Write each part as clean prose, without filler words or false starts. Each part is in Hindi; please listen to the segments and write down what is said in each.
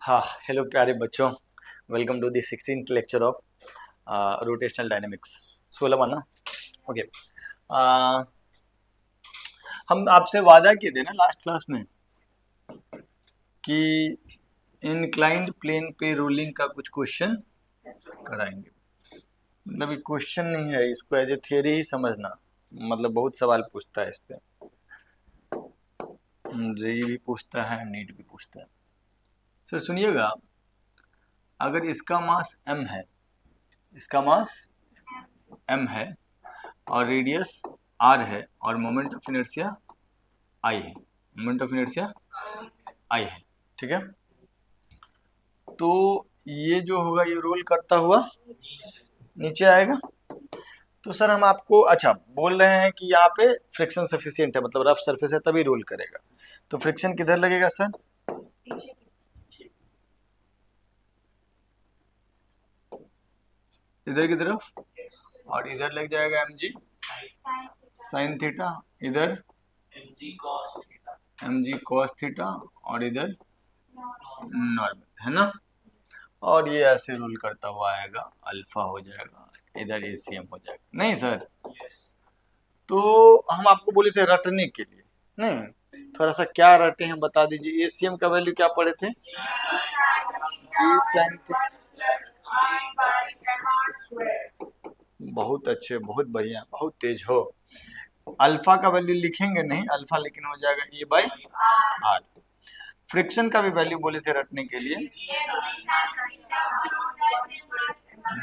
हाँ, हेलो प्यारे बच्चों। Welcome to the 16th lecture of rotational dynamics. 16वां ना। ओके। हम आपसे वादा किए थे ना लास्ट क्लास में कि इंक्लाइंड प्लेन पे रोलिंग का कुछ क्वेश्चन कराएंगे। मतलब ये क्वेश्चन नहीं है, इसको एज ए थियरी ही समझना। मतलब बहुत सवाल पूछता है इस पे, जेई भी पूछता है, नीट भी पूछता है। सर सुनिएगा, अगर इसका मास m है, इसका मास m है और रेडियस r है और मोमेंट ऑफ इनर्शिया I है, मोमेंट ऑफ इनर्शिया I है, ठीक है। तो ये जो होगा ये रोल करता हुआ नीचे आएगा। तो सर हम आपको अच्छा बोल रहे हैं कि यहाँ पे फ्रिक्शन सफिशिएंट है, मतलब रफ सरफेस है तभी रोल करेगा। तो फ्रिक्शन किधर लगेगा सर? इधर की तरफ, और इधर लग जाएगा mg साइन थीटा, इधर mg cos थीटा और इधर नॉर्मल, है ना। और ये ऐसे रोल करता हुआ आएगा, अल्फा हो जाएगा, इधर एसीएम हो जाएगा। नहीं सर, तो हम आपको बोले थे रटने के लिए, नहीं थोड़ा सा क्या रटे हैं बता दीजिए। एसीएम का वैल्यू क्या पढ़े थे? जी साइन। बहुत अच्छे, बहुत बढ़िया, बहुत तेज हो। अल्फा का वैल्यू लिखेंगे नहीं अल्फा, लेकिन हो जाएगा ए बाई आर। फ्रिक्शन का भी वैल्यू बोले थे रटने के लिए,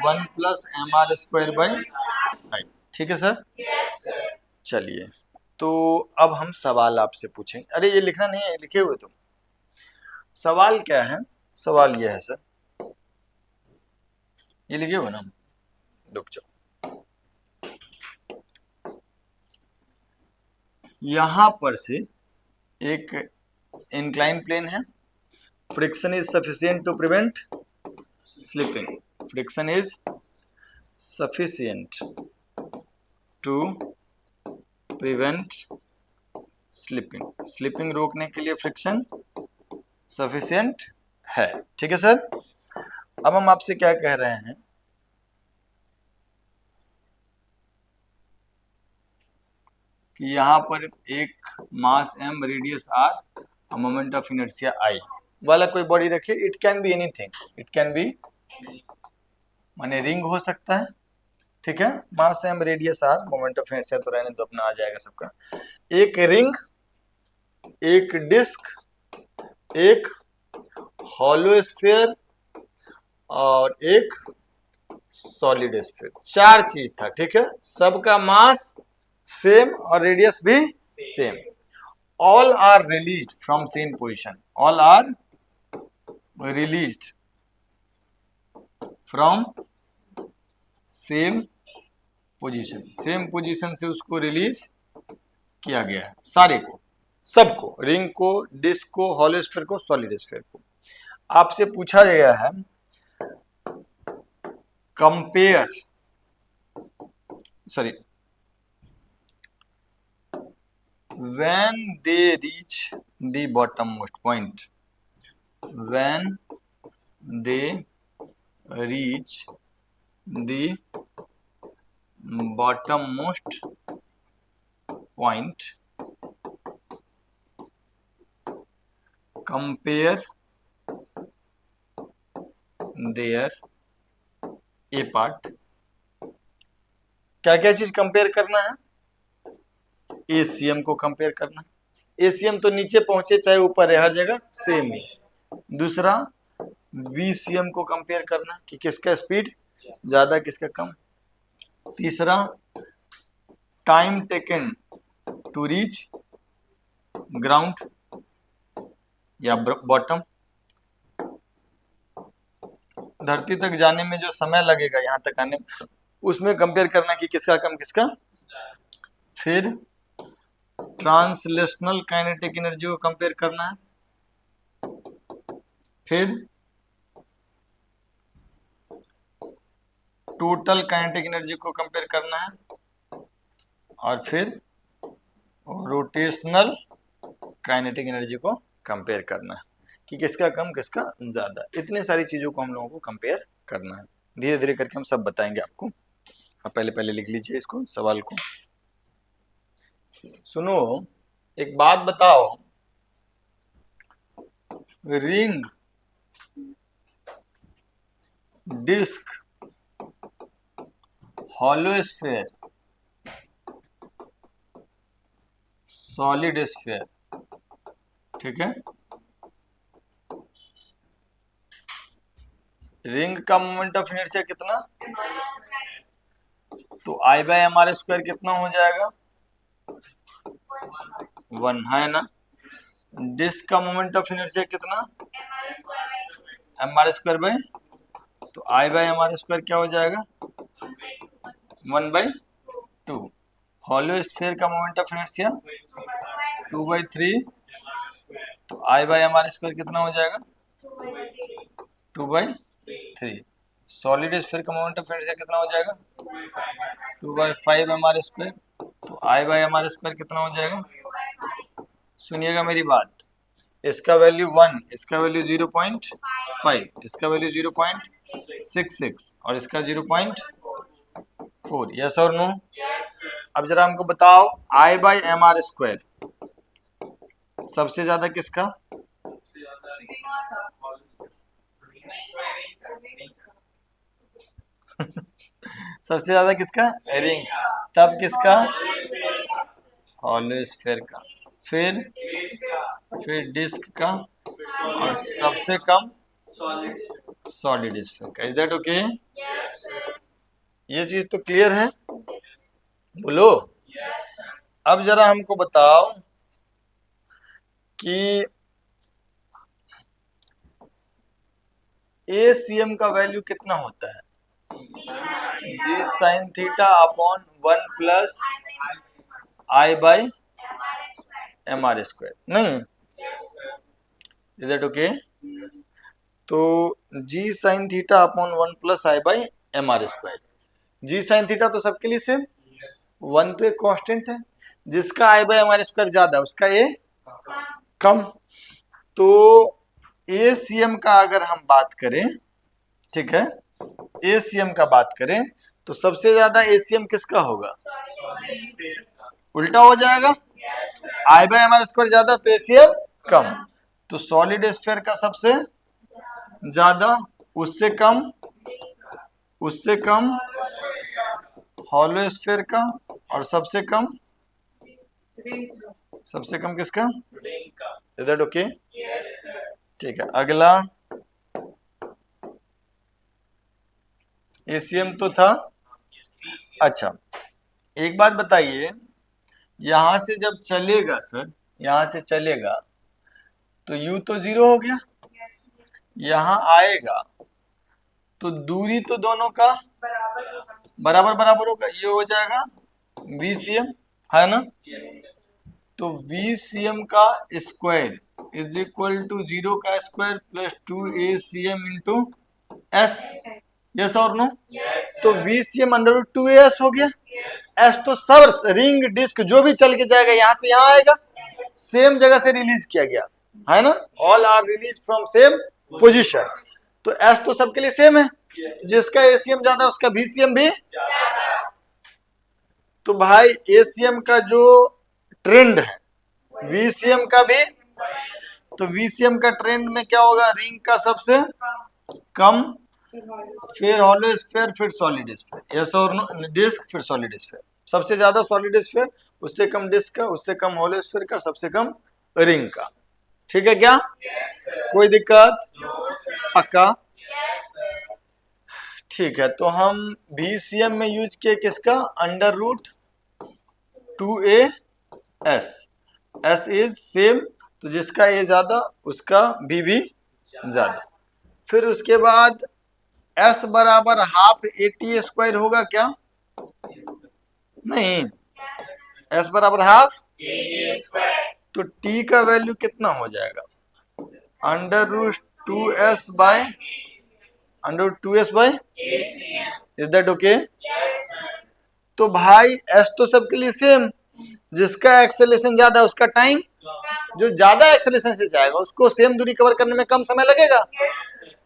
1+mr² बाई। ठीक है सर। चलिए, तो अब हम सवाल आपसे पूछेंगे। अरे ये लिखना नहीं है, लिखे हुए तुम। सवाल क्या है? सवाल ये है सर, ये लिखे हुए ना, रुक जाओ। यहां पर से एक इंक्लाइन प्लेन है, friction is sufficient to prevent slipping, friction is sufficient to prevent slipping, slipping रोकने के लिए फ्रिक्शन सफिशिएंट है, ठीक है सर। अब हम आपसे क्या कह रहे हैं कि यहाँ पर एक मास m, रेडियस r और मोमेंट ऑफ इनर्शिया I वाला कोई बॉडी रखिए। It can be anything, it can be माने रिंग हो सकता है, ठीक है। मास m, radius r, moment of inertia तो रहने तो अपना आ जाएगा सबका। एक रिंग, एक डिस्क, एक हॉलो स्फीयर और एक सॉलिड स्फीयर, चार चीज था, ठीक है। सबका मास सेम और रेडियस भी same. All are released from same position, all are released from same position, same position से उसको रिलीज किया गया है, सारे को, सबको, रिंग को, डिस्क को, हॉलो स्फीयर को, सॉलिड स्फीयर को। आपसे पूछा गया है compare, sorry, when they reach the bottommost point, when they reach the bottommost point, compare their a part। क्या क्या चीज कंपेयर करना है? एसीएम को कंपेयर करना। एसीएम तो नीचे पहुंचे चाहे ऊपर है, हर जगह सेम है। दूसरा वीसीएम को कंपेयर करना कि किसका स्पीड ज्यादा किसका कम। तीसरा time taken to reach ground या बॉटम, धरती तक जाने में जो समय लगेगा यहां तक आने, उसमें कंपेयर करना कि किसका कम किसका। फिर ट्रांसलेशनल काइनेटिक एनर्जी को कंपेयर करना है। फिर टोटल काइनेटिक एनर्जी को कंपेयर करना है और फिर रोटेशनल काइनेटिक एनर्जी को कंपेयर करना है। कि किसका कम किसका ज्यादा। इतने सारी चीजों को हम लोगों को कंपेयर करना है, धीरे धीरे करके हम सब बताएंगे आपको। आप पहले पहले लिख लीजिए इसको, सवाल को। सुनो, एक बात बताओ, ring, disc, hollow sphere, solid sphere, ठीक है। रिंग का मोमेंट ऑफ इनर्शिया कितना, तो I by M R square कितना हो जाएगा, 1 है ना। डिस्क का मोमेंट ऑफ इनर्शिया कितना, एम आर स्क्वायर बाय, तो I by M R square क्या हो जाएगा, 1/2। हॉलो स्फीयर का मोमेंट ऑफ इनर्शिया 2/3, तो I by M R square कितना हो जाएगा, 2/3। सॉलिड स्फीयर का मोमेंट ऑफ इनर्शिया कितना हो जाएगा, 2/5 एम आर स्क्वायर, तो I by M R square कितना हो जाएगा। सुनिएगा मेरी बात, इसका वैल्यू 1, इसका वैल्यू 0.5, इसका वैल्यू 0.66 और इसका 0.4। यस और नो। अब जरा हमको बताओ, आई बाय एम आर स्क्वायर सबसे ज्यादा किसका, सबसे ज्यादा किसका, रिंग, तब किसका, हॉलो स्फीयर का, फिर डिस्क का, और सबसे कम सॉलिड स्फीयर का। Is that okay? ये चीज तो क्लियर है, बोलो। अब जरा हमको बताओ कि ACM का वैल्यू कितना होता है, जी sine theta upon 1 plus I by M R square, नहीं? Is that okay? तो जी sine theta upon 1 plus I by M R square, ji sine theta तो सबके लिए सेम, 1 तो एक कांस्टेंट है, जिसका आई बाय एम आर स्क्वायर ज्यादा उसका ये कम। तो ACM का अगर हम बात करें, ठीक है, ACM का बात करें तो सबसे ज्यादा ACM किसका होगा, उल्टा हो जाएगा, आई बाय एम आर स्क्वायर ज्यादा तो ACM कम। तो सॉलिड स्फीयर का सबसे ज्यादा, उससे कम हॉलो स्फीयर का, और सबसे कम किसका, इज दैट ओके? ठीक है, अगला ACM तो था। अच्छा, एक बात बताइए, यहां से जब चलेगा सर, यहां से चलेगा तो U तो 0 हो गया, यहां आएगा तो दूरी तो दोनों का बराबर होगा, ये हो जाएगा VCM, है ना। तो VCM का स्क्वायर इज इक्वल टू 0 का square plus 2ACM into S, yes और नो? तो VCM अंडर 2AS हो गया, S तो सब रिंग डिस्क जो भी चल के जाएगा यहां से यहां आएगा, सेम जगह से रिलीज किया गया है ना, all are release from same position. तो S तो सबके लिए सेम है, जिसका ACM ज्यादा उसका VCM भी। तो भाई ACM का जो ट्रेंड है VCM का भी, तो VCM का ट्रेंड में क्या होगा, रिंग का सबसे कम, फिर हॉलो स्फीयर, फिर सॉलिड स्फीयर, यस और नो, डिस्क, फिर सॉलिड स्फीयर, सबसे ज्यादा सॉलिड स्फीयर, उससे कम डिस्क का, उससे कम हॉलो स्फीयर का, सबसे कम रिंग का। ठीक है क्या? कोई दिक्कत? पक्का? ठीक है, तो हम VCM में यूज किए किसका, under root 2AS, S is same, तो जिसका A ज्यादा उसका भी ज्यादा। फिर उसके बाद S बराबर हाफ AT स्क्वायर होगा क्या, नहीं, S बराबर हाफ तो T का वैल्यू कितना हो जाएगा, under root 2S by is that okay? तो भाई S तो सबके लिए सेम, जिसका एक्सेलरेशन ज्यादा उसका टाइम जो ज्यादा एक्सेलरेशन से जाएगा उसको सेम दूरी कवर करने में कम समय लगेगा।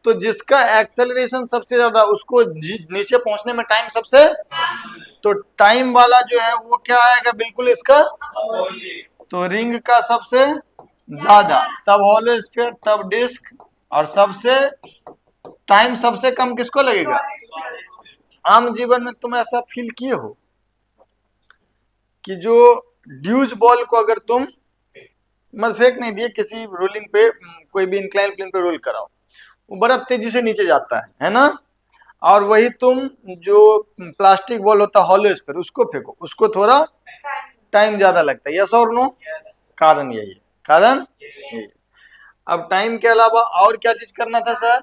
तो जिसका एक्सेलरेशन सबसे ज्यादा उसको नीचे पहुंचने में टाइम सबसे, तो टाइम वाला जो है वो क्या आएगा, बिल्कुल इसका, तो रिंग का सबसे ज्यादा, तब हॉलो स्फीयर, तब डिस्क, और सबसे टाइम सबसे कम किसको लगेगा। आम जीवन में तुम ऐसा फील किए हो कि जो ड्यूज बॉल को अगर तुम मत फेंक नहीं दिए किसी रोलिंग पे, कोई भी इंक्लाइन प्लेन पे रोल कराओ, वो बड़ा तेजी से नीचे जाता है ना। और वही तुम जो प्लास्टिक बॉल होता है हॉलो स्फीयर उसको फेंको, उसको थोड़ा टाइम ज्यादा लगता है। यस और नो? कारण यही है, कारण यही। अब टाइम के अलावा और क्या चीज करना था sir?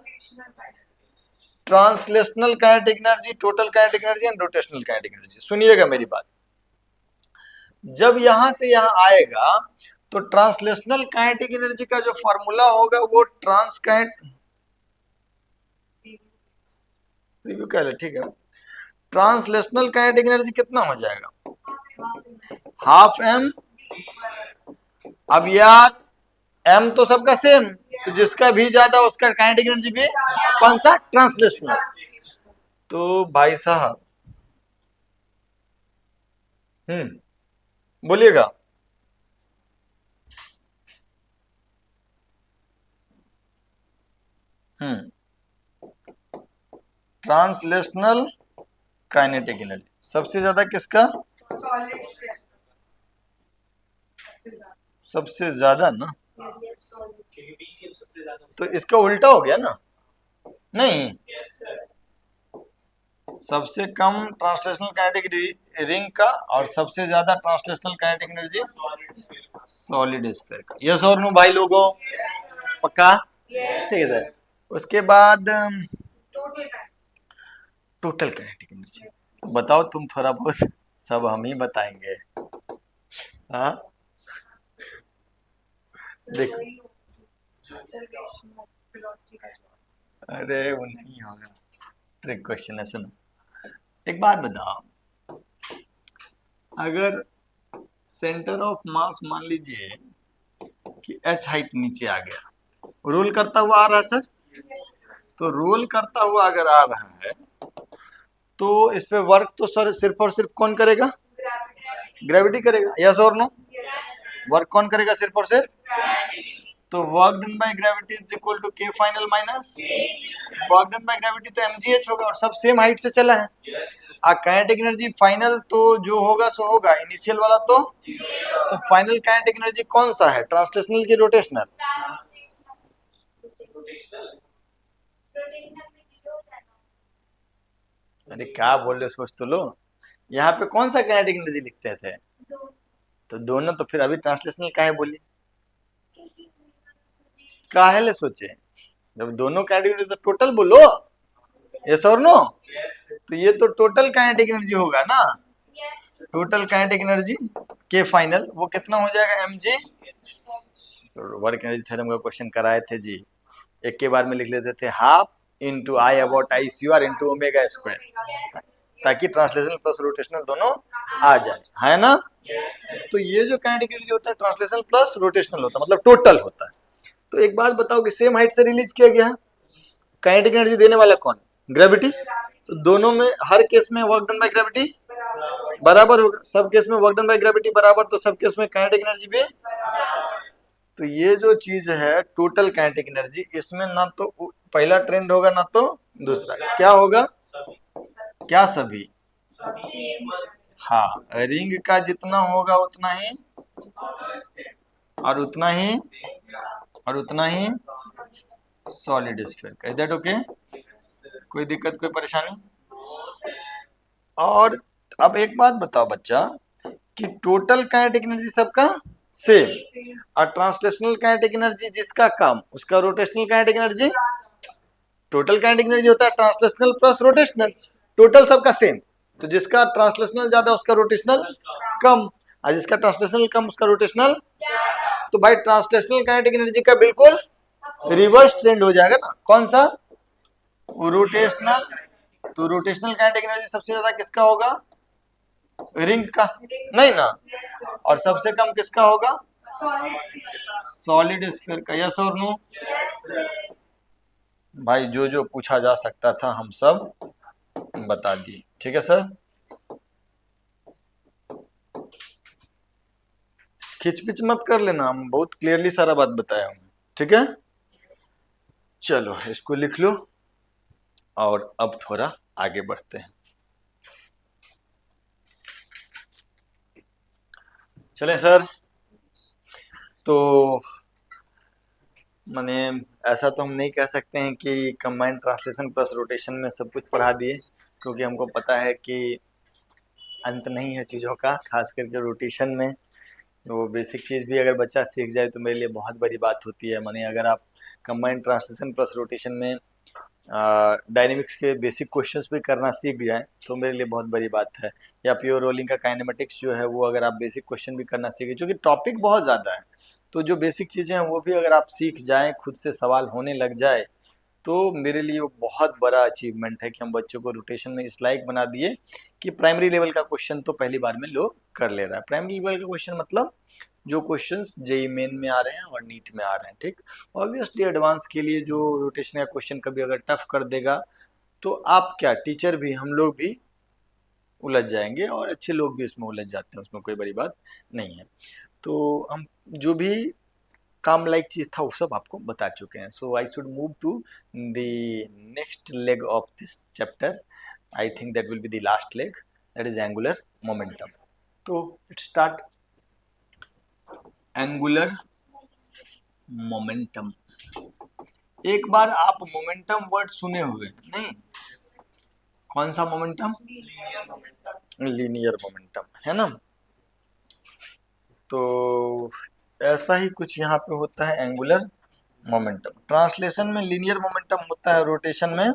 Translational kinetic energy, total kinetic energy and rotational kinetic energy. सुनिएगा मेरी बात, जब यहां से यहां आएगा तो ट्रांसलेशनल काइनेटिक एनर्जी का जो फॉर्मूला होगा वो रिव्यू कह ले, ठीक है। ट्रांसलेशनल काइनेटिक एनर्जी कितना हो जाएगा? Half M. अब यार एम तो सबका सेम, तो जिसका भी ज्यादा उसका काइनेटिक एनर्जी भी कौन सा? ट्रांसलेशनल। तो भाई साहब बोलिएगा। ट्रांसलेशनल काइनेटिक एनर्जी सबसे ज्यादा किसका? सबसे ज्यादा ना, तो इसका उल्टा हो गया ना? नहीं, सबसे कम ट्रांसलेशनल काइनेटिक रिंग का और सबसे ज्यादा translational kinetic energy solid sphere का। यस और नो भाई लोगों? पक्का? ठीक है सर। उसके बाद टोटल काइनेटिक एनर्जी बताओ तुम, थोड़ा बहुत सब हम ही बताएंगे। हाँ देखो, अरे वो नहीं होगा, ट्रिक क्वेश्चन है। सुनो, एक बात बताओ, अगर सेंटर ऑफ मास मान लीजिए कि h हाइट नीचे आ गया, रोल करता हुआ आ रहा है सर, तो रोल करता हुआ अगर आ रहा है तो इस पे वर्क तो सर सिर्फ और सिर्फ कौन करेगा? ग्रेविटी करेगा। यस और नो? वर्क कौन करेगा? सिर्फ और सिर्फ, तो work done by gravity is equal to के final minus work done by gravity, तो mgh होगा, और सब सेम हाइट से चला है। काइनेटिक एनर्जी फाइनल तो जो होगा सो होगा, इनिशियल वाला तो फाइनल काइनेटिक एनर्जी कौन सा है? ट्रांसलेशनल की रोटेशनल? अरे क्या बोल रहे, सोच तो लो। यहाँ पे कौन सा काइनेटिक एनर्जी लिखते थे? तो दोनों, तो फिर अभी ट्रांसलेशनल काहे बोली? काहे ले सोचे? जब दोनों काइनेटिक एनर्जी तो टोटल बोलो। यस और नो? तो ये तो टोटल काइनेटिक एनर्जी होगा ना। टोटल काइनेटिक एनर्जी के फाइनल वो कितना हो जाएगा? mg। वर्क एनर्जी थ्योरम का क्वेश्चन कराए थे जी, एक के बार में लिख लेते थे, half into I about I C R into omega square, ताकि ट्रांसलेशनल प्लस रोटेशनल दोनों आ जाए, है ना। तो ये जो काइनेटिक एनर्जी होता है ट्रांसलेशनल प्लस रोटेशनल होता है, मतलब टोटल होता है। तो एक बात बताओ कि सेम हाइट से रिलीज किया गया, काइनेटिक एनर्जी देने वाला कौन? ग्रेविटी। तो दोनों में हर केस में वर्क डन बाय ग्रेविटी बराबर होगा, सब केस में वर्क डन बाय ग्रेविटी बराबर, तो सब केस में काइनेटिक एनर्जी भी। तो ये जो चीज है टोटल काइनेटिक एनर्जी, इसमें ना तो पहला ट्रेंड होगा ना तो दूसरा, क्या होगा? क्या सभी? हाँ, रिंग का जितना होगा उतना ही, और उतना ही, और उतना ही सॉलिड स्फीयर का। Is that okay? कोई दिक्कत, कोई परेशानी? और अब एक बात बताओ बच्चा, कि टोटल काइनेटिक एनर्जी सबका सेम, और ट्रांसलेशनल काइनेटिक एनर्जी जिसका कम उसका rotational kinetic energy. Total kinetic energy होता है ट्रांसलेशनल प्लस रोटेशनल, टोटल सबका सेम, तो जिसका ट्रांसलेशनल ज्यादा उसका रोटेशनल कम, और जिसका ट्रांसलेशनल कम उसका रोटेशनल। तो भाई ट्रांसलेशनल काइनेटिक एनर्जी का बिल्कुल रिवर्स ट्रेंड हो जाएगा ना। कौन सा? रोटेशनल। तो रोटेशनल काइनेटिक एनर्जी सबसे ज्यादा किसका होगा? रिंग का, नहीं ना। और सबसे कम किसका होगा? सॉलिड स्फीयर का, यस और नो? भाई जो जो पूछा जा सकता था हम सब बता दिए, ठीक है सर। खिचपिच मत कर लेना, हम बहुत क्लियरली सारा बात बताया हूँ, ठीक है। चलो इसको लिख लो और अब थोड़ा आगे बढ़ते हैं। चलें सर। तो माने ऐसा तो हम नहीं कह सकते हैं कि कंबाइंड ट्रांसलेशन प्लस रोटेशन में सब कुछ पढ़ा दिए, क्योंकि हमको पता है कि अंत नहीं है चीज़ों का, खास करके रोटेशन में। तो बेसिक चीज़ भी अगर बच्चा सीख जाए तो मेरे लिए बहुत बड़ी बात होती है। माने अगर आप कंबाइंड ट्रांसलेशन प्लस रोटेशन में डायनेमिक्स के बेसिक क्वेश्चंस भी करना सीख जाएं तो मेरे लिए बहुत बड़ी बात है। या प्योर रोलिंग का काइनेमेटिक्स जो है वो अगर आप बेसिक क्वेश्चन भी करना सीखें, क्योंकि टॉपिक बहुत ज़्यादा है, तो जो बेसिक चीज़ें हैं वो भी अगर आप सीख जाएं, खुद से सवाल होने लग जाए, तो मेरे लिए वो बहुत बड़ा अचीवमेंट है कि हम बच्चों को रोटेशन में इस लायक बना दिए कि प्राइमरी लेवल का क्वेश्चन तो पहली बार में लोग कर ले रहा है। प्राइमरी लेवल का क्वेश्चन मतलब जो क्वेश्चंस जेई मेन में आ रहे हैं और नीट में आ रहे हैं, ठीक। ऑब्वियसली एडवांस के लिए जो रोटेशन का क्वेश्चन कभी अगर टफ कर देगा तो आप क्या, टीचर भी, हम लोग भी उलझ जाएंगे, और अच्छे लोग भी इसमें उलझ जाते हैं, उसमें कोई बड़ी बात नहीं है। तो हम जो भी काम लाइक चीज था वो सब आपको बता चुके हैं। So I should move to the next leg of this chapter. I think that will be the last leg, that is angular momentum. तो इट स्टार्ट एंगुलर मोमेंटम। एक बार आप मोमेंटम वर्ड सुने हुए नहीं? कौन सा मोमेंटम? लीनियर मोमेंटम, है ना। तो ऐसा ही कुछ यहाँ पे होता है एंगुलर मोमेंटम। ट्रांसलेशन में लीनियर मोमेंटम होता है, रोटेशन में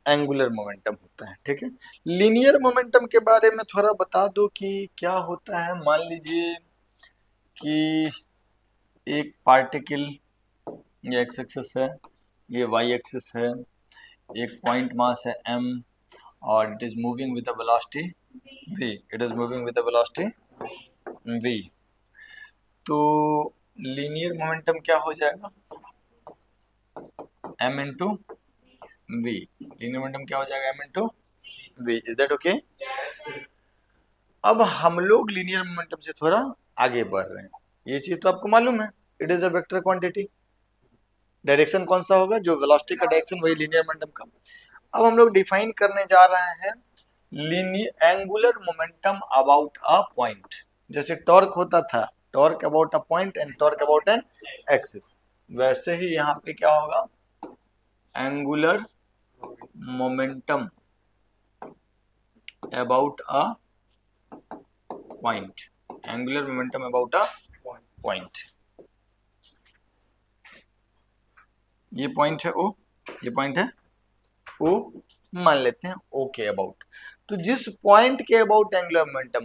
एंगुलर मोमेंटम होता है, ठीक है। लीनियर मोमेंटम के बारे में थोड़ा बता दो कि क्या होता है। मान लीजिए कि एक पार्टिकल, ये एक्स एक्सिस है, ये वाई एक्सिस है, एक पॉइंट मास है m, और it is moving with the velocity v, it is moving with the velocity v। तो लीनियर मोमेंटम क्या हो जाएगा? m into V. Linear momentum क्या हो जाएगा? m into V. Is that okay? अब हम लोग लीनियर मोमेंटम से थोड़ा आगे बढ़ रहे हैं। ये चीज तो आपको मालूम है, it is a vector quantity. Direction कौन सा होगा? जो वेलोसिटी का डायरेक्शन, वही लीनियर मोमेंटम का। अब हम लोग डिफाइन करने जा रहे हैं linear angular momentum about a point. जैसे टॉर्क होता था, torque about a point and torque about an axis, वैसे ही यहाँ पे क्या होगा? Angular momentum about a point. Angular momentum about a point. ये पॉइंट है ओ, ये पॉइंट है ओ, मान लेते हैं ओ के अबाउट। तो जिस पॉइंट के अबाउट एंगुलर मोमेंटम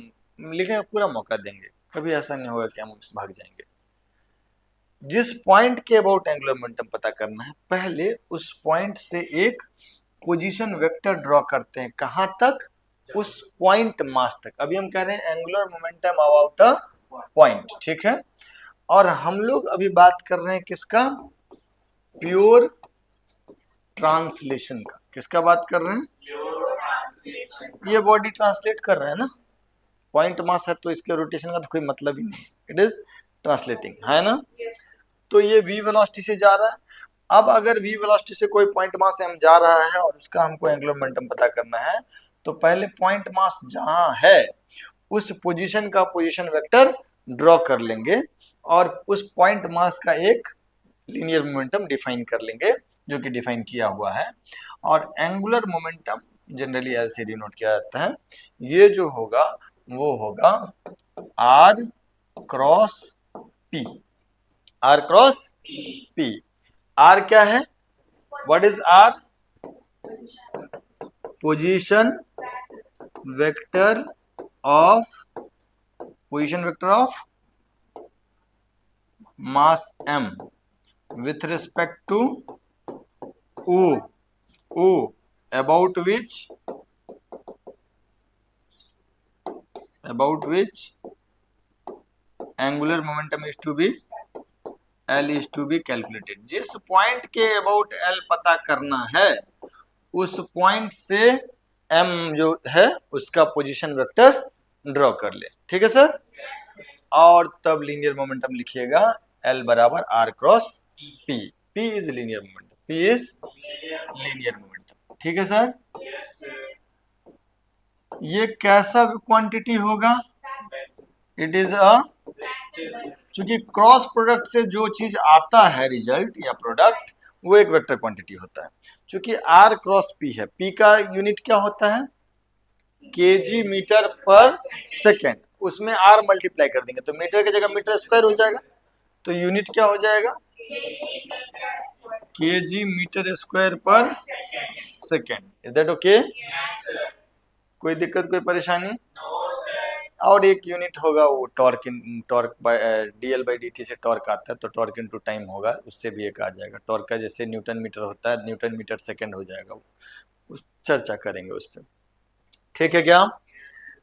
लिखे, पूरा मौका देंगे, कभी ऐसा नहीं होगा कि हम भाग जाएंगे। जिस पॉइंट के अबाउट एंगुलर मोमेंटम पता करना है, पहले उस पॉइंट से एक पोजीशन वेक्टर ड्रॉ करते हैं। कहां तक? उस पॉइंट मास तक। अभी हम कह रहे हैं angular momentum about a point, ठीक है। और हम लोग अभी बात कर रहे हैं किसका? प्योर ट्रांसलेशन का। किसका बात कर रहे हैं? ये बॉडी ट्रांसलेट कर रहा है ना, पॉइंट मास है तो इसके रोटेशन का तो कोई मतलब ही नहीं, इट इज ट्रांसलेटिंग, है ना। तो ये v वेलोसिटी से जा रहा है। अब अगर v वेलोसिटी से कोई पॉइंट मास m जा रहा है और उसका हमको एंगुलर मोमेंटम पता करना है, तो पहले पॉइंट मास जहां है उस पोजीशन का पोजीशन वेक्टर ड्रॉ कर लेंगे और उस पॉइंट मास का एक लीनियर मोमेंटम डिफाइन कर लेंगे, जो कि डिफाइन किया हुआ है। और एंगुलर मोमेंटम जनरली एल से डिनोट किया जाता है। ये जो होगा वो होगा R cross P. R cross P. R क्या है? What is R? Position vector of, position vector of mass m with respect to O about which angular momentum is to be L is to be calculated. जिस पॉइंट के अबाउट L पता करना है उस पॉइंट से M जो है उसका पोजीशन वेक्टर ड्रॉ कर ले। ठीक है सर? और तब लीनियर मोमेंटम लिखिएगा L बराबर R cross P। P is linear momentum, P is linear momentum. ठीक है सर? ये कैसा क्वांटिटी होगा? इट इज अ, क्योंकि क्रॉस प्रोडक्ट से जो चीज आता है रिजल्ट या प्रोडक्ट वो एक वेक्टर क्वांटिटी होता है। क्योंकि R क्रॉस P है, P का यूनिट क्या होता है? KG metre per second. उसमें R मल्टीप्लाई कर देंगे तो मीटर की जगह मीटर स्क्वायर हो जाएगा, तो यूनिट क्या हो जाएगा? केजी मीटर स्क्वायर पर सेकेंड। Is that okay? कोई दिक्कत, कोई परेशानी? और एक यूनिट होगा वो torque, torque bye dl by dt से टॉर्क आता है तो टॉर्क इनटू टाइम होगा, उससे भी एक आ जाएगा। टॉर्क का जैसे न्यूटन मीटर होता है, न्यूटन मीटर सेकंड हो जाएगा। उस चर्चा करेंगे उस पर। ठीक है क्या?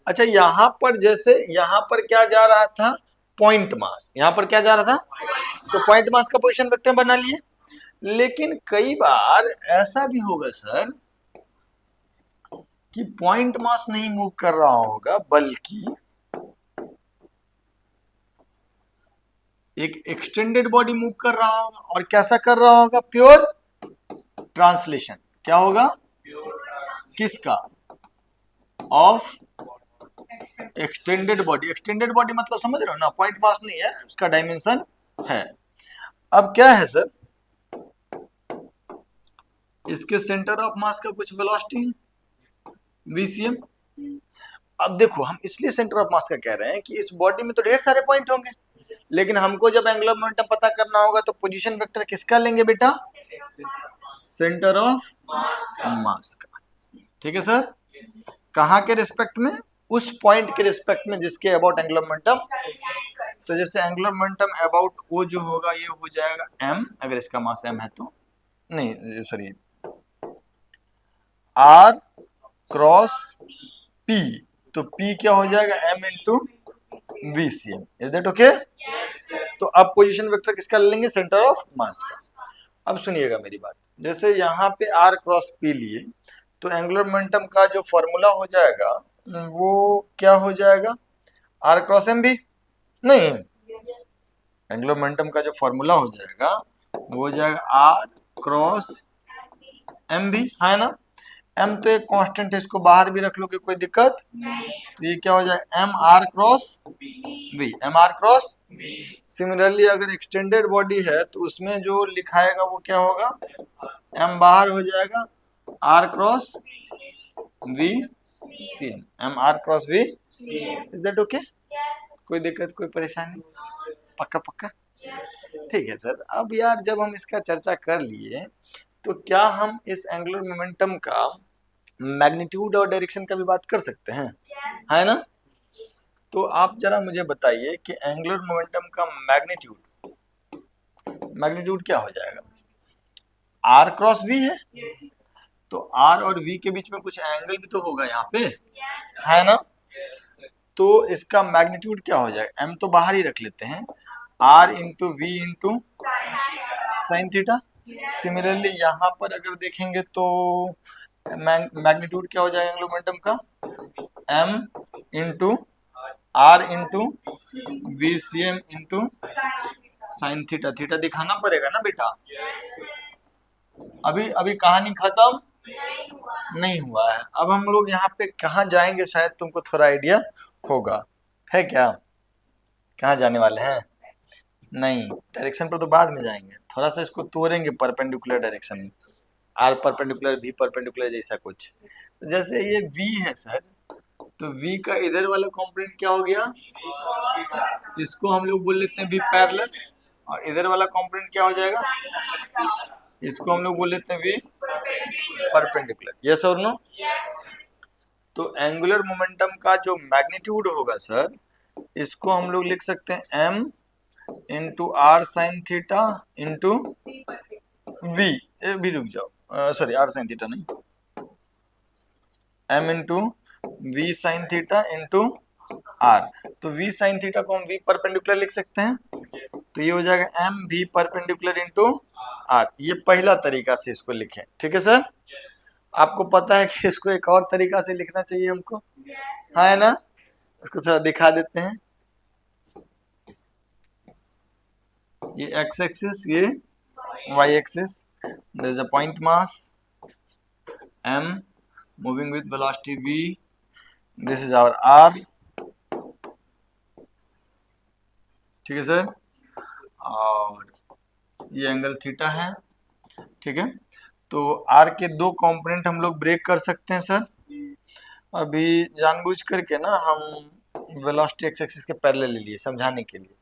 अच्छा, यहाँ पर जैसे यहाँ पर क्या जा रहा था? Point mass. यहाँ पर क्या जा रहा था? तो पॉइंट मास का पोजीशन वेक्टर बना लिए। लेकिन कई बार ऐसा भी होगा सर कि पॉइंट मास नहीं मूव कर रहा होगा बल्कि एक एक्सटेंडेड बॉडी मूव कर रहा होगा। और कैसा कर रहा होगा? Pure translation. क्या होगा? किसका? Of extended body. Extended body मतलब समझ रहे हो ना, पॉइंट मास नहीं है, उसका डायमेंशन है। अब क्या है सर, इसके सेंटर ऑफ मास का कुछ वेलोसिटी है VCM। अब देखो, हम इसलिए सेंटर ऑफ मास का कह रहे हैं कि इस बॉडी में तो ढेर सारे पॉइंट होंगे, लेकिन हमको जब एंगुलर मोमेंटम पता करना होगा तो पोजीशन वेक्टर किसका लेंगे बेटा? सेंटर ऑफ मास का। ठीक है सर? कहाँ के रिस्पेक्ट में? उस पॉइंट के रिस्पेक्ट में जिसके अबाउट एंगुलर मोमेंटम। तो जैसे एंगुलर मोमेंटम अबाउट O जो होगा ये हो जाएगा M, अगर इसका मास M है तो, नहीं सॉरी, R क्रॉस P, तो P क्या हो जाएगा? M into VCM। Is that okay? तो अब पोजीशन वेक्टर किसका ले लेंगे? सेंटर ऑफ मास का। अब सुनिएगा मेरी बात, जैसे यहाँ पे R क्रॉस P लिए तो एंगुलर मोमेंटम का जो फॉर्मूला हो जाएगा वो क्या हो जाएगा? R क्रॉस M भी नहीं, एंगुलर मोमेंटम का जो फॉर्मूला हो जाएगा वो हो जाएगा R क्रॉस M भी, है ना? M तो एक कांस्टेंट है, इसको बाहर भी रख लोगे कोई दिक्कत नहीं। तो ये क्या हो जाएगा? MR cross V, MR cross. Similarly अगर एक्सटेंडेड बॉडी है तो उसमें जो लिखाएगा वो क्या होगा? M बाहर हो जाएगा, R cross V CM, MR cross V। Is that okay? कोई दिक्कत, कोई परेशानी? पक्का पक्का? ठीक है सर। अब यार जब हम इसका चर्चा कर लिए तो क्या हम इस एंगुलर मोमेंटम का मैग्नीट्यूड और डायरेक्शन का भी बात कर सकते हैं, है ना? तो आप जरा मुझे बताइए कि एंगुलर मोमेंटम का मैग्नीट्यूड क्या हो जाएगा? R क्रॉस V है, तो R और V के बीच में कुछ एंगल भी तो होगा यहाँ पे, है ना? तो इसका मैग्नीट्यूड क्या हो जाएगा? M तो बाहर ही रख लेते हैं, R into V into sine theta. Similarly यहाँ पर अगर देखेंगे तो मैग्नीट्यूड क्या हो जाएगा एंगुलर मोमेंटम का? M into R into VCM into sine theta. Theta दिखाना पड़ेगा ना बेटा। अभी अभी कहानी खत्म नहीं हुआ है। अब हम लोग यहाँ पे कहाँ जाएंगे, शायद तुमको थोड़ा आइडिया होगा, है क्या? कहाँ जाने वाले हैं? नहीं, डायरेक्शन पर तो बाद में जाएंगे, थोड़ा सा इसको तोड़ेंगे परपेंडिकुलर डायरेक्शन में, R परपेंडिकुलर V परपेंडिकुलर जैसा कुछ। तो जैसे ये V है सर, तो V का इधर वाला कंपोनेंट क्या हो गया? इसको हम लोग बोल लेते हैं V पैरेलल, और इधर वाला कंपोनेंट क्या हो जाएगा? इसको हम लोग बोल लेते हैं V परपेंडिकुलर। यस और नो? तो एंगुलर मोमेंटम का जो मैग्नीट्यूड होगा सर, इसको हम लोग लिख सकते हैं M into R sine theta into V। भी रुक जाओ, सॉरी R साइन थीटा नहीं, M into V sine theta into R, तो v sin थीटा को हम v परपेंडिकुलर लिख सकते हैं, तो ये हो जाएगा m v perpendicular into R. ये पहला तरीका से इसको लिखें, ठीक है सर। आपको पता है कि इसको एक और तरीका से लिखना चाहिए हमको, हाँ है ना, इसको थोड़ा दिखा देते हैं। ये x एक्सिस, ये y axis, there is a point mass m moving with velocity v, this is our r, ठीक है सर, और ये एंगल थीटा है, ठीक है। तो r के दो कंपोनेंट हम लोग ब्रेक कर सकते हैं सर। अभी जानबूझ करके ना हम वेलोसिटी एक्स एक्सिस के पैरेलल ले लिए समझाने के लिए,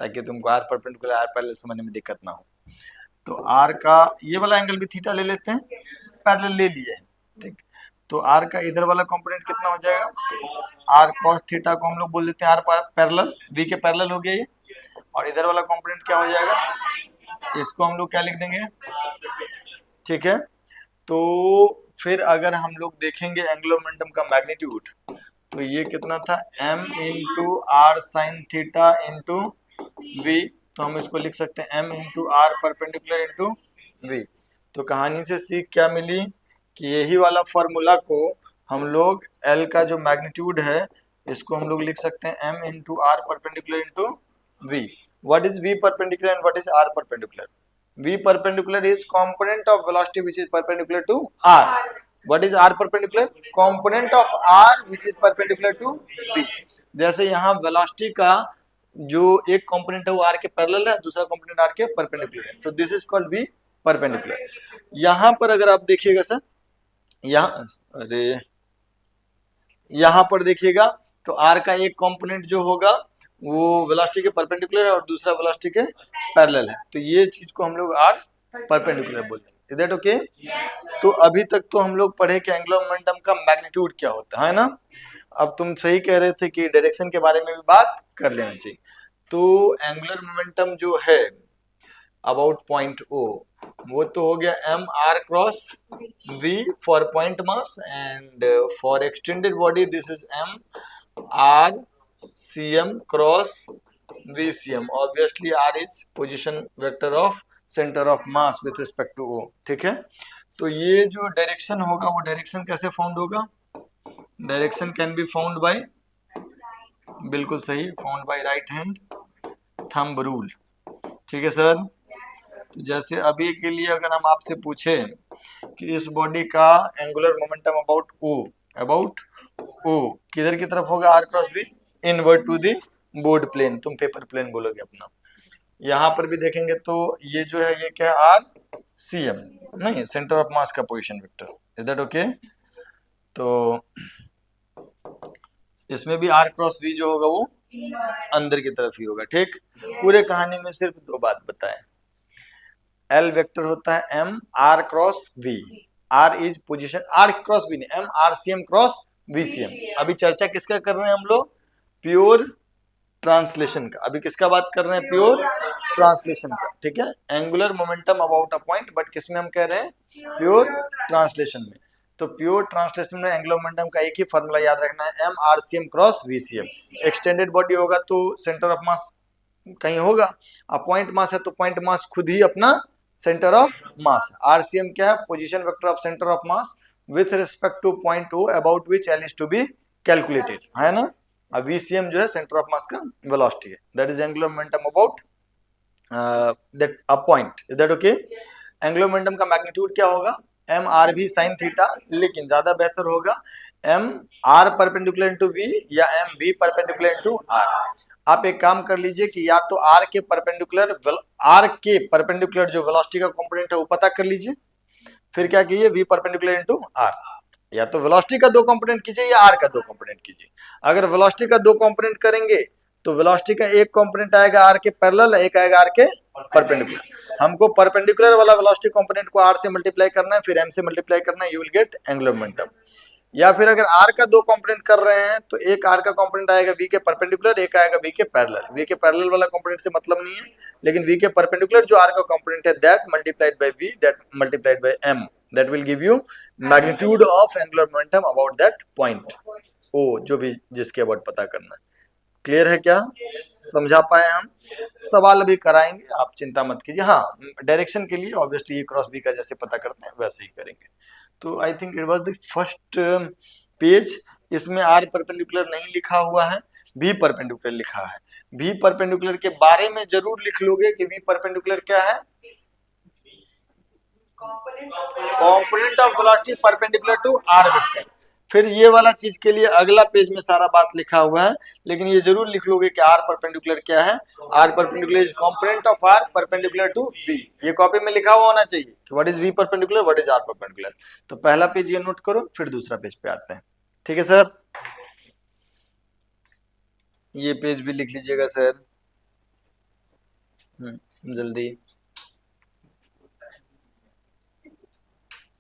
ताकि तुमको r परपेंडिकुलर r पैरेलल समझने में दिक्कत ना हो। तो r का ये वाला एंगल भी थीटा ले लेते हैं, पैरेलल ले लिए, ठीक। तो r का इधर वाला कंपोनेंट कितना हो जाएगा, r cos थीटा को हम लोग बोल देते हैं r पैरेलल, v के पैरेलल हो गया ये, और इधर वाला कंपोनेंट क्या हो जाएगा, इसको हम लोग क्या लिख देंगे, ठीक है। तो फिर अगर हम लोग देखेंगे एंगुलर मोमेंटम का मैग्नीट्यूड, तो ये कितना था, m into R sine theta into V, तो हम इसको लिख सकते हैं m into R perpendicular into V. तो कहानी से सीख क्या मिली कि यही वाला फॉर्मूला को हम लोग L का जो मैग्नीट्यूड है इसको हम लोग लिख सकते हैं m into R perpendicular into V. What is v perpendicular and what is r perpendicular? v perpendicular is component of velocity which is perpendicular to r. What is r perpendicular? Component of r which is perpendicular to v. जैसे यहाँ वेलोसिटी का जो एक कंपोनेंट है वो r के पैरेलल है, दूसरा कंपोनेंट r के परपेंडिकुलर है, तो this is called v perpendicular. यहाँ पर अगर आप देखिएगा सर, यहाँ अरे यहाँ पर देखिएगा तो r का एक कंपोनेंट जो होगा वो वेलोसिटी के परपेंडिकुलर है और दूसरा वेलोसिटी के पैरेलल है, तो ये चीज को हम लोग r परपेंडिकुलर बोलते हैं। Is that okay? तो अभी तक तो हम लोग पढ़े कि एंगुलर मोमेंटम का मैग्नीट्यूड क्या होता है ना। अब तुम सही कह रहे थे कि डायरेक्शन के बारे में भी बात कर लेना चाहिए। तो एंगुलर मोमेंटम जो है अबाउट पॉइंट ओ, वो तो हो गया m r cross v for point mass, and for extended body this is m r cm cross vcm। Obviously r is position vector of centre of mass with respect to o, ठीक है। तो ये जो डायरेक्शन होगा वो डायरेक्शन कैसे फाउंड होगा, direction can be found by, बिल्कुल सही, found by right hand thumb rule, ठीक है सर। तो जैसे अभी के लिए अगर हम आपसे पूछे कि इस बॉडी का एंगुलर मोमेंटम अबाउट ओ किधर की तरफ होगा, r cross B, inward to the board plane, तुम पेपर प्लेन बोलोगे अपना। यहाँ पर भी देखेंगे तो ये जो है ये क्या है, r cm, नहीं, सेंटर ऑफ मास का position vector. Is that okay? तो इसमें भी r क्रॉस v जो होगा वो अंदर की तरफ ही होगा, ठीक। पूरे कहानी में सिर्फ दो बात बताएं, L वेक्टर होता है m r cross v, r is position, r cross v नहीं, m r cm cross vcm। अभी चर्चा किसका कर रहे हैं हम लोग, प्योर ट्रांसलेशन का। अभी किसका बात कर रहे हैं, प्योर ट्रांसलेशन का, ठीक है। Angular momentum about a point, but किसमें हम कह रहे हैं, प्योर ट्रांसलेशन में। तो प्योर ट्रांसलेशन में एंगुलर मोमेंटम का एक ही फॉर्मूला याद रखना है, m r cm cross vcm। Extended body होगा तो सेंटर ऑफ मास कहीं होगा, अब पॉइंट मास है तो पॉइंट मास खुद ही अपना सेंटर ऑफ मास। RCM क्या है, position vector of centre of mass with respect to point O about which L is to be calculated, है ना। अब VCM जो है सेंटर ऑफ मास का वेलोसिटी है, that is angular momentum about that a point. Is that okay? Angular momentum का मैग्नीट्यूड क्या होगा, m r v sin theta, लेकिन ज्यादा बेहतर होगा m r perpendicular into v या m v perpendicular into r। आप एक काम कर लीजिए कि या तो r के परपेंडिकुलर जो वेलोसिटी का कंपोनेंट है वो पता कर लीजिए, फिर क्या कीजिए v परपेंडिकुलर इनटू r, या तो वेलोसिटी का दो कंपोनेंट कीजिए या r का दो कंपोनेंट कीजिए। अगर वेलोसिटी का दो कंपोनेंट करेंगे तो वेलोसिटी का एक कंपोनेंट आएगा r के पैरेलल, एक आएगा r के परपेंडिकुलर। हमको परपेंडिकुलर वाला वेलोसिटी कंपोनेंट को r से मल्टीप्लाई करना है, फिर m से मल्टीप्लाई करना है, you will get angular momentum. या फिर अगर r का दो कंपोनेंट कर रहे हैं तो एक r का कंपोनेंट आएगा v के परपेंडिकुलर, एक आएगा v के पैरेलल। v के पैरेलल वाला कंपोनेंट से मतलब नहीं है, लेकिन v के परपेंडिकुलर जो r का कंपोनेंट है that multiplied by v that multiplied by m, that will give you magnitude of angular momentum about that point O, जो भी जिसके अबाउट पता करना है। क्लियर है क्या? समझा पाए हम? सवाल अभी कराएंगे, आप चिंता मत कीजिए। हाँ, डायरेक्शन के लिए ऑब्वियसली क्रॉस बी का जैसे पता करते हैं वैसे ही करेंगे। तो I think it was the first page. इसमें आर परपेंडिकुलर नहीं लिखा हुआ है, बी परपेंडिकुलर लिखा है। बी परपेंडिकुलर के बारे में जरूर लिख लोगे कि बी परपेंडिकुलर क्या है? Component of velocity perpendicular to R vector. फिर ये वाला चीज के लिए अगला पेज में सारा बात लिखा हुआ है, लेकिन ये जरूर लिख लोगे कि आर परपेंडिकुलर क्या है। R perpendicular is component of R perpendicular to V. ये कॉपी में लिखा हुआ होना चाहिए कि what is V perpendicular, what is R perpendicular. तो पहला पेज ये नोट करो, फिर दूसरा पेज पे आते हैं। ठीक है सर? ये पेज भी लिख लीजिएगा सर। जल्दी।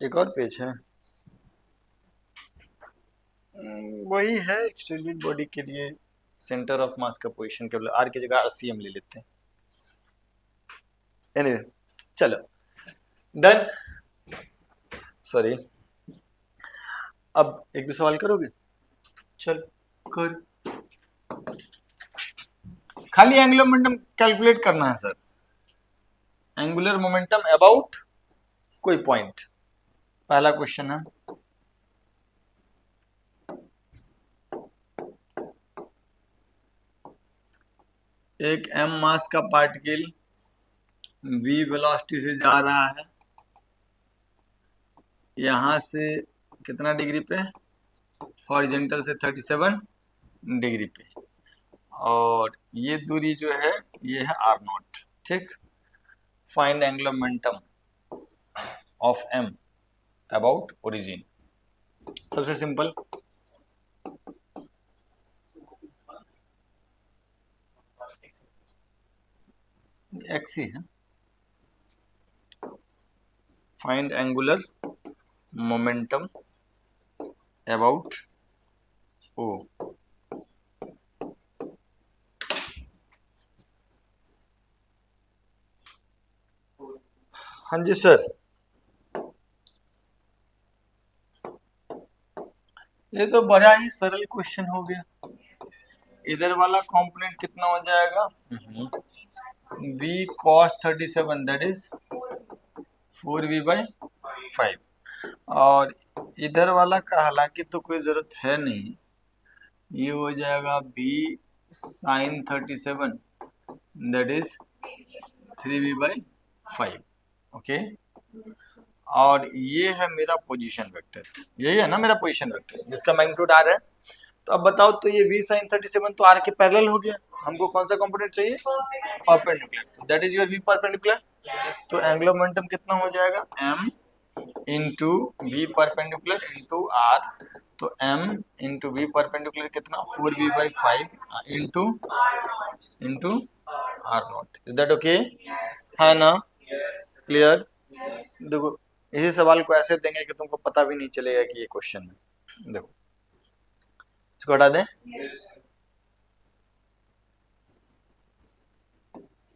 एक और पेज है। वही है एक्सटेंडेड बॉडी के लिए सेंटर ऑफ मास का पोजीशन केवल आर की जगह 80 हम ले लेते हैं। एनीवे चलो डन। सॉरी, अब एक दो सवाल करोगे? चल कर। खाली एंगुलर मोमेंटम कैलकुलेट करना है सर। एंगुलर मोमेंटम अबाउट कोई पॉइंट, पहला क्वेश्चन है। एक m मास का पार्टिकल v वेलोसिटी से जा रहा है, यहां से कितना डिग्री पे? हॉरिजॉन्टल से 37 डिग्री पे, और ये दूरी जो है ये है r नॉट। ठीक, find angular momentum of m about origin. सबसे सिंपल, x ही है। Find angular momentum about o। हाँ जी सर, ये तो बड़ा ही सरल क्वेश्चन हो गया। इधर वाला कंपोनेंट कितना हो जाएगा? v cos 37 that is 4v/5, और इधर वाला का हालांकि तो कोई जरूरत है नहीं, ये हो जाएगा v sin 37 that is 3v/5। Okay, और ये है मेरा पोजीशन वेक्टर, यही है ना मेरा पोजीशन वेक्टर जिसका मैग्नीट्यूड r है। तो अब बताओ, तो ये v sin 37 तो r के पैरेलल हो गया। हमको कौन सा कंपोनेंट चाहिए? Perpendicular, that is your v perpendicular. तो एंगुलर मोमेंटम कितना हो जाएगा? m into V perpendicular into R. तो m इंटू वी परपेंडिकुलर कितना? 4v/5 into R naught. Is that okay? है ना? क्लियर? देखो, इसी सवाल को ऐसे देंगे कि तुमको पता भी नहीं चलेगा कि ये क्वेश्चन है। देखो, इसको हटा दें।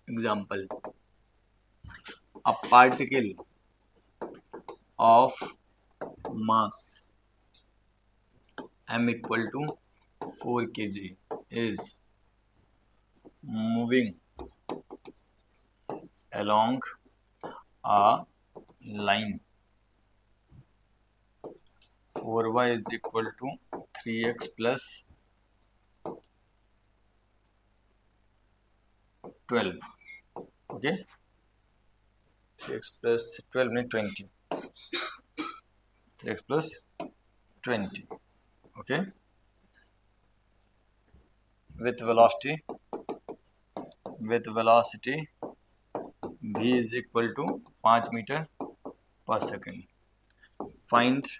Example, a particle of mass m equal to 4 kg is moving along a line 4y is equal to 3x plus 12. Okay, 3x plus 12 means 20. 3x plus 20. Okay, with velocity v is equal to 5 meter per second. Find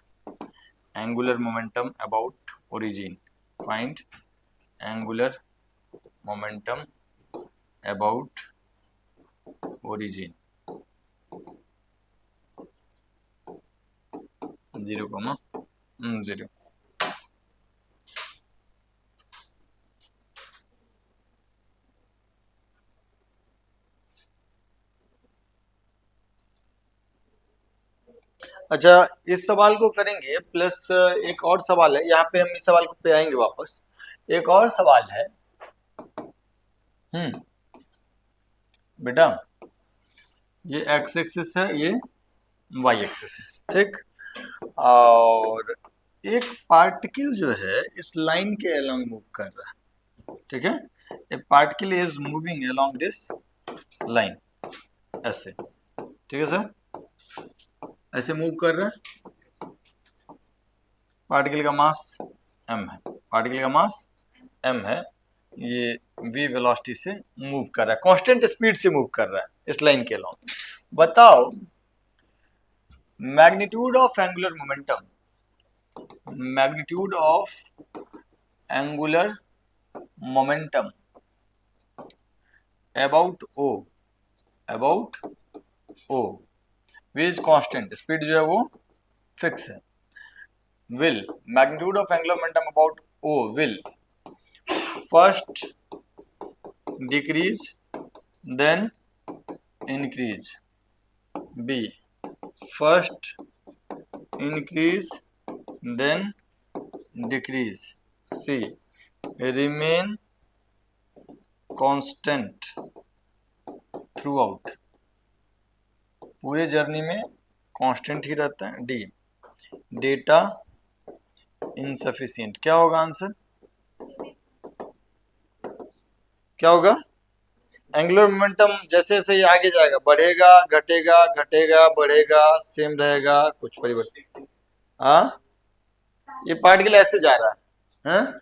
angular momentum about origin. Find angular momentum about origin. 0,0. अच्छा, इस सवाल को करेंगे प्लस एक और सवाल है यहाँ पे, हम इस सवाल को पे आएंगे वापस। एक और सवाल है बेटा ये x एक्सिस है, ये y एक्सिस है, ठीक। और एक पार्टिकल जो है इस लाइन के अलोंग मूव कर रहा है, ठीक है। ए particle is moving along this line, ऐसे, ठीक है सर, ऐसे मूव कर रहा है। पार्टिकल का मास m है, पार्टिकल का मास m है, ये v वेलोसिटी से मूव कर रहा है, कांस्टेंट स्पीड से मूव कर रहा है इस लाइन के अलोंग। बताओ magnitude of angular momentum, magnitude of angular momentum about o, about o, v is constant, speed जो है वो फिक्स है, will magnitude of angular momentum about o will first decrease then increase, b first increase then decrease, c remain constant throughout, पूरे जर्नी में कांस्टेंट ही रहता है, डी डेटा इनसफिशिएंट। क्या होगा आंसर, क्या होगा, एंगुलर मोमेंटम जैसे जैसे ये आगे जाएगा बढ़ेगा घटेगा घटेगा बढ़ेगा सेम रहेगा, कुछ परिवर्तन। हाँ ये पार्टिकल ऐसे जा रहा है, हाँ?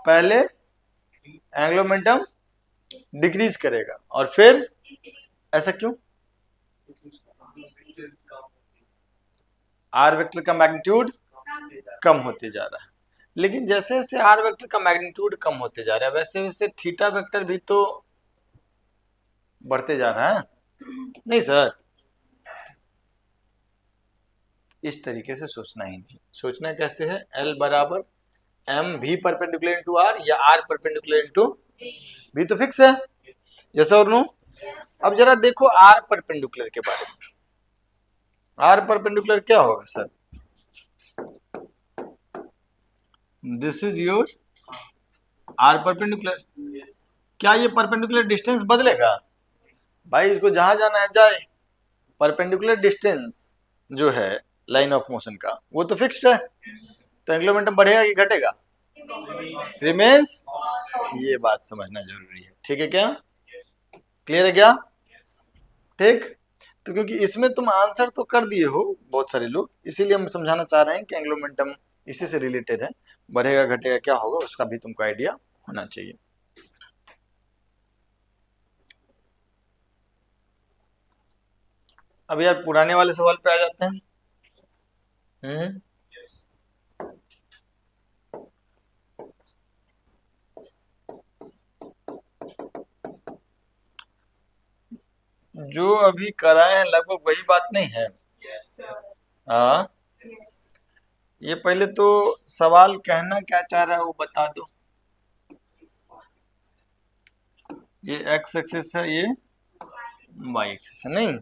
पहले एंगुलर मोमेंटम डिक्रीज करेगा और फिर ऐसा क्यों, आर वेक्टर का मैग्नीट्यूड कम होते जा रहा है, लेकिन जैसे जैसे आर वेक्टर का मैग्नीट्यूड कम होते जा रहा है वैसे वैसे थीटा वेक्टर भी तो बढ़ते जा रहा है, नहीं सर, इस तरीके से सोचना ही नहीं, सोचना कैसे है, L बराबर एम भी परपेंडिकुलर इनटू आर या आर परपेंडिकुलर इनटू भी, तो फिक्स है, यस और नो। अब जरा देखो आर परपेंडिकुलर के बारे में, आर परपेंडिकुलर क्या होगा sir, this is your R perpendicular, क्या ये परपेंडिकुलर डिस्टेंस बदलेगा, भाई इसको जहां जाना है जाए, परपेंडिकुलर डिस्टेंस जो है लाइन ऑफ मोशन का वो तो फिक्स्ड है, तो एंगुलर मोमेंटम बढ़ेगा कि घटेगा, रिमेन्स, ये बात समझना जरूरी है, ठीक है क्या, क्लियर है क्या, ठीक। तो क्योंकि इसमें तुम आंसर तो कर दिए हो बहुत सारे लोग, इसीलिए हम समझाना चाह रहे हैं कि एंगुलर मोमेंटम इसी से रिलेटेड है, बढ़ेगा घटेगा क्या होगा उसका भी तुमको आइडिया होना चाहिए। अब यार पुराने वाले सवाल पे आ जाते हैं। जो अभी कराए हैं लगभग वही बात नहीं है, हाँ। ये पहले तो सवाल कहना क्या चाह रहा है वो बता दो, ये एक्स एक्सिस है, ये वाई एक्सिस है, नहीं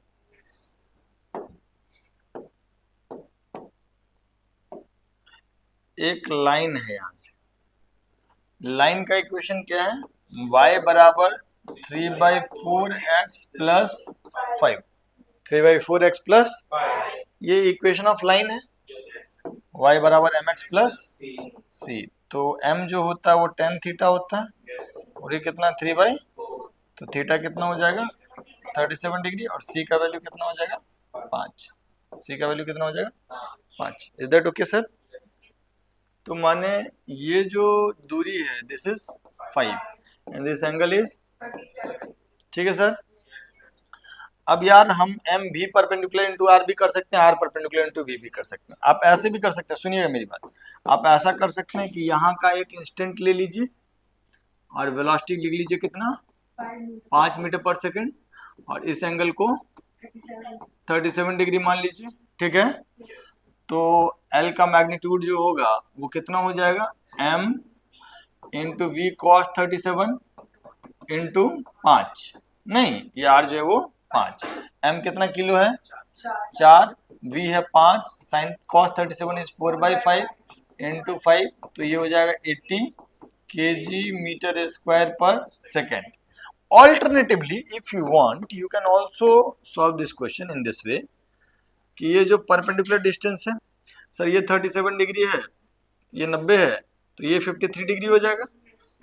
एक लाइन है, यहां से लाइन का इक्वेशन क्या है, y बराबर 3/4x प्लस 5, 3/4x प्लस, ये इक्वेशन ऑफ लाइन है, y बराबर mx प्लस c, तो m जो होता है वो tan थीटा होता है, और ये कितना 3 तो थीटा कितना हो जाएगा 37 डिग्री, और c का वैल्यू कितना हो जाएगा 5, c का वैल्यू कितना हो जाएगा 5, इज दैट ओके सर। तो माने ये जो दूरी है this is 5 and this angle is, ठीक है सर। अब यार हम एम भी परपेंडिकुलर इनटू आर भी कर सकते हैं, आर परपेंडिकुलर इनटू वी भी कर सकते हैं, आप ऐसे भी कर सकते हैं, सुनिएगा मेरी बात, आप ऐसा कर सकते हैं कि यहाँ का एक इंस्टेंट ले लीजिए और वेलोसिटी लिख लीजिए कितना 5 मीटर पर सेकेंड, और इस एंगल को 37 डिग्री मान लीजिए, ठीक है। तो L का मैग्नीट्यूड जो होगा वो कितना हो जाएगा m into V cos 37 into 5, नहीं ये R जो है वो 5, m कितना किलो है 4, v है 5, साइन कॉस 37 इज 4/5 इंटू 5, तो ये हो जाएगा 80 kg meter square per second. Alternatively, if you want, you can also solve this question in this way कि ये जो परपेंडिकुलर डिस्टेंस है सर, ये 37 डिग्री है, ये 90 है, तो ये 53 डिग्री हो जाएगा,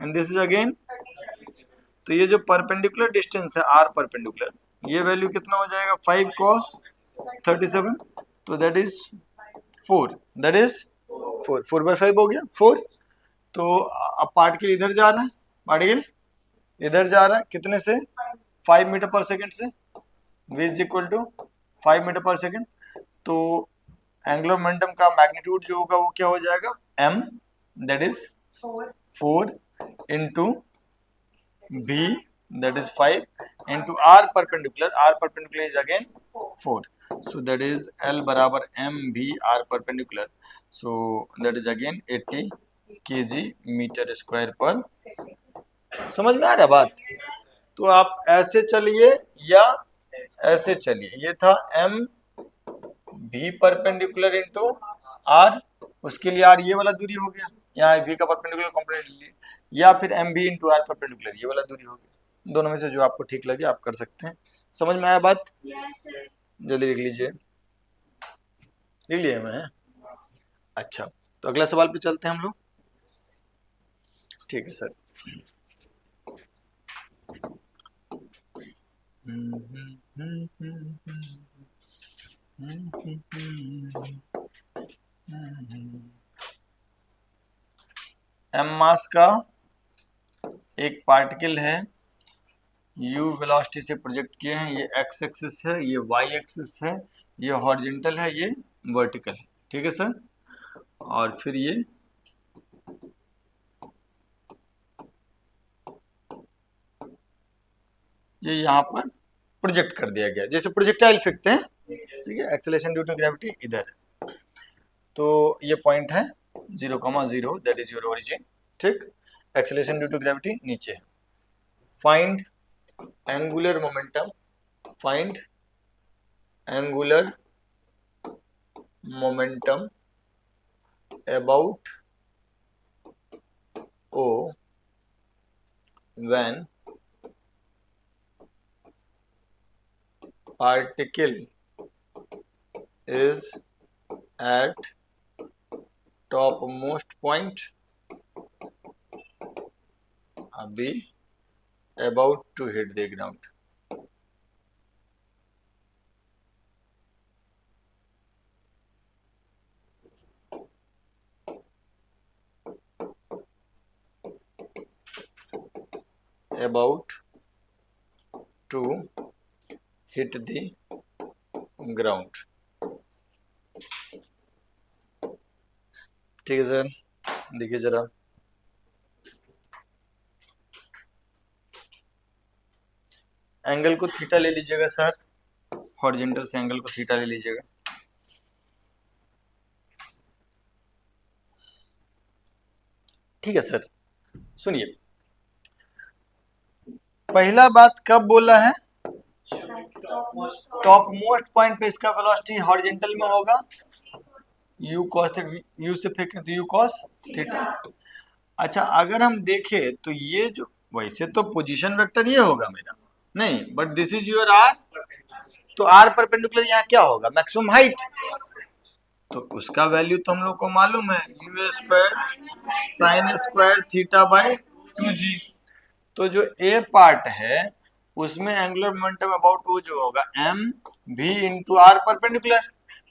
एंड दिस इज अगेन, तो ये जो परपेंडिकुलर डिस्टेंस है आर परपेंडिकुलर, ये वैल्यू कितना हो जाएगा 5 cos 37, तो दैट इज 4, दैट इज 4/5 हो गया 4। तो अब पार्टिकल इधर जा रहा है, पार्टिकल इधर जा रहा है कितने से 5 मीटर पर सेकेंड से, v is equal to 5 metre per second. तो एंगुलर मोमेंटम का मैग्नीट्यूड जो होगा वो क्या हो जाएगा m, that is 4 into v, that is 5 into r perpendicular is again 4, so that is L बराबर mv r perpendicular, so that is again 80 kg metre square per. समझ में आ रहा बात? तो आप ऐसे चलिए या ऐसे चलिए, ये था m v perpendicular into r, उसके लिए r ये वाला दूरी हो गया, यहाँ v का परपेंडिकुलर कॉम्पोनेंट लिए, या फिर mv इंटू r परपेंडिकुलर ये वाला दूरी हो गया, दोनों में से जो आपको ठीक लगे आप कर सकते हैं। समझ में आया बात? जल्दी लिख लीजिए, लिख लिया मैं? अच्छा, तो अगला सवाल पे चलते हैं हम लोग। ठीक है सर। m मास का एक पार्टिकल है, u वेलोसिटी से प्रोजेक्ट किए हैं, ये x एक्सिस है, ये y एक्सिस है, ये हॉरिजॉन्टल है, ये वर्टिकल है, ठीक है सर। और फिर ये यहाँ पर प्रोजेक्ट कर दिया गया, जैसे प्रोजेक्टाइल फेंकते हैं, ठीक है, एक्सेलरेशन ड्यू टू ग्रेविटी इधर, तो ये पॉइंट है 0,0, दैट इज योर ओरिजिन, ठीक, एक्सेलरेशन ड्यू टू ग्रेविटी नीचे। Find angular momentum, find angular momentum about O when particle is at topmost point, अभी about to hit the ground। about to hit the ground, ठीक है सर। देखिए जरा, एंगल को थीटा ले लीजिएगा सर, हॉरिजॉन्टल से एंगल को थीटा ले लीजिएगा। ठीक है सर, सुनिए, पहला बात कब बोला है, टॉप मोस्ट पॉइंट पे इसका वेलोसिटी हॉरिजॉन्टल में होगा, u cos, u से फेंके तो u cos थीटा। अच्छा, अगर हम देखें तो ये जो, वैसे तो पोजीशन वेक्टर ये होगा मेरा, नहीं, but this is your r, तो r परपेंडिकुलर यहाँ क्या होगा, मैक्सिमम हाइट, तो उसका वैल्यू तो हम लोग को मालूम है, u square sine square theta by 2g। तो जो ए पार्ट है उसमें एंगुलर मोमेंटम अबाउट वो जो होगा m v into R perpendicular,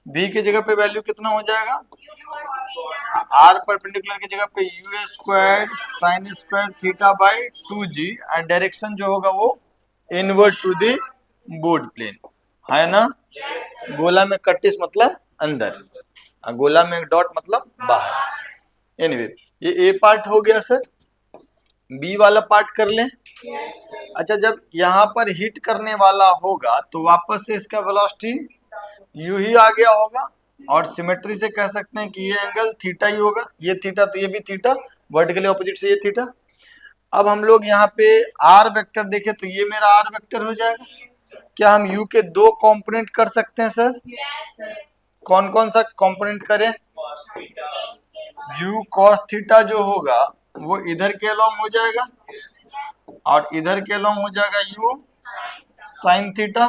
v की जगह पे वैल्यू कितना हो जाएगा, r परपेंडिकुलर की जगह पे u square sine square theta by 2g, and direction जो होगा वो inward to the board plane, है ना। गोला में कटिस मतलब अंदर, गोला में डॉट मतलब बाहर। एनीवे, ये ए पार्ट हो गया सर, बी वाला पार्ट कर लें। अच्छा, जब यहाँ पर हिट करने वाला होगा तो वापस से इसका वेलोसिटी यू ही आ गया होगा, और सिमेट्री से कह सकते हैं कि ये एंगल थीटा ही होगा, ये थीटा तो ये भी थीटा, वर्टिकली ऑपोजिट से ये थीटा। अब हम लोग यहाँ पे आर वेक्टर देखें तो ये मेरा आर वेक्टर हो जाएगा। क्या हम यू के दो कंपोनेंट कर सकते हैं सर? कौन कौन सा कंपोनेंट करें? यू कॉस थीटा जो होगा वो इधर के अलॉन्ग हो जाएगा और इधर के अलॉन्ग हो जाएगा u साइन थीटा,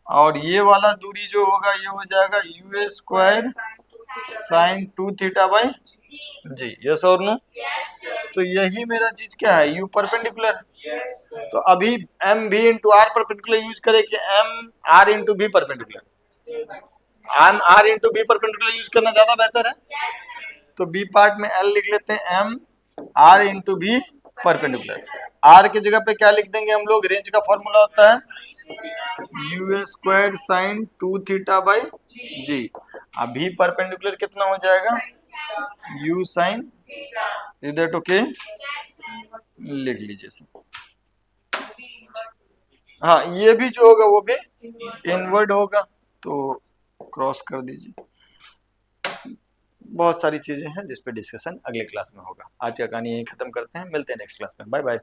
और ये वाला दूरी जो होगा ये हो जाएगा U square sine 2 theta by G. Yes और नो? तो यही मेरा चीज क्या है, u परपेंडिकुलर। तो अभी एम भी इंटू आर परपेंडिकुलर यूज करें कि M R into V perpendicular? M R into V perpendicular use करना ज्यादा बेहतर है। तो बी पार्ट में एल लिख लेते हैं M R into V perpendicular. R की जगह पे क्या लिख देंगे हम लोग, रेंज का फॉर्मूला होता है u square sine 2 theta by g. अभी परपेंडिकुलर कितना हो जाएगा, u साइन, इधर ओके लिख लीजिए सर। हाँ ये भी जो होगा वो भी इनवर्ड होगा, तो क्रॉस कर दीजिए। बहुत सारी चीजें हैं जिस पे डिस्कशन अगले क्लास में होगा। आज का कहानी यही खत्म करते हैं, मिलते हैं नेक्स्ट क्लास में। Bye bye.